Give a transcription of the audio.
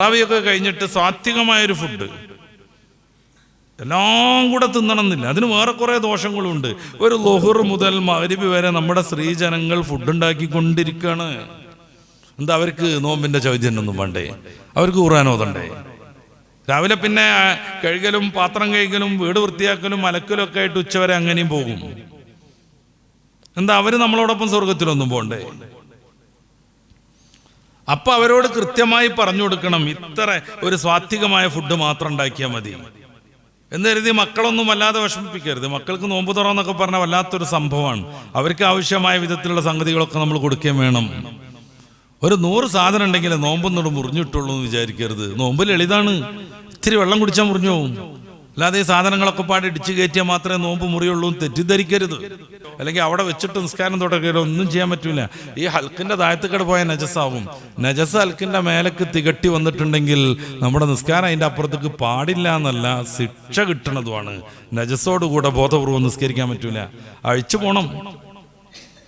തറാവിയൊക്കെ കഴിഞ്ഞിട്ട് സാത്വികമായൊരു ഫുഡ് എല്ലാം കൂടെ തിന്നണമെന്നില്ല. അതിന് വേറെ കുറേ ദോഷങ്ങളുണ്ട്. ഒരു ളുഹുർ മുതൽ മഗ്രിബ് വരെ നമ്മുടെ സ്ത്രീജനങ്ങൾ ഫുഡ് ഉണ്ടാക്കിക്കൊണ്ടിരിക്കുകയാണ്. എന്താ അവർക്ക് നോമ്പിന്റെ ചൈതന്യൊന്നും വേണ്ടേ? അവർക്ക് ഖുർആൻ ഓതണ്ടേ? രാവിലെ പിന്നെ കഴുകലും പാത്രം കഴുകലും വീട് വൃത്തിയാക്കലും അലക്കലും ഒക്കെ ആയിട്ട് ഉച്ചവരെ അങ്ങനെയും പോകും. എന്താ അവര് നമ്മളോടൊപ്പം സ്വർഗത്തിലൊന്നും പോണ്ടേ? അപ്പൊ അവരോട് കൃത്യമായി പറഞ്ഞു കൊടുക്കണം, ഇത്ര ഒരു സ്വാത്വികമായ ഫുഡ് മാത്രം ഉണ്ടാക്കിയാൽ മതി എന്ന് കരുതി മക്കളൊന്നും വല്ലാതെ വിഷമിപ്പിക്കരുത്. മക്കൾക്ക് നോമ്പ് തുറന്നൊക്കെ പറഞ്ഞാൽ വല്ലാത്തൊരു സംഭവമാണ്. അവർക്ക് ആവശ്യമായ വിധത്തിലുള്ള സംഗതികളൊക്കെ നമ്മൾ കൊടുക്കുകയും വേണം. ഒരു 100 സാധനം ഉണ്ടെങ്കിൽ നോമ്പൊന്നോട് മുറിഞ്ഞിട്ടുള്ളൂ എന്ന് വിചാരിക്കരുത്. നോമ്പ് ലളിതാണ്. ഇത്തിരി വെള്ളം കുടിച്ചാൽ മുറിഞ്ഞു പോകും. അല്ലാതെ ഈ സാധനങ്ങളൊക്കെ പാടി ഇടിച്ചു കയറ്റിയാൽ മാത്രമേ നോമ്പ് മുറിയുള്ളൂ എന്ന് തെറ്റിദ്ധരിക്കരുത്. അല്ലെങ്കിൽ അവിടെ വെച്ചിട്ട് നിസ്കാരം തുടക്കരുത്, ഒന്നും ചെയ്യാൻ പറ്റില്ല. ഈ ഹൽക്കിന്റെ താഴത്തേക്കടെ പോയ നജസാവും. നജസ് ഹൽക്കിന്റെ മേലേക്ക് തികട്ടി വന്നിട്ടുണ്ടെങ്കിൽ നമ്മുടെ നിസ്കാരം അതിന്റെ അപ്പുറത്തേക്ക് പാടില്ല എന്നല്ല, ശിക്ഷ കിട്ടണതുമാണ്. നജസോടുകൂടെ ബോധപൂർവ്വം നിസ്കരിക്കാൻ പറ്റൂല, അഴിച്ചു പോണം.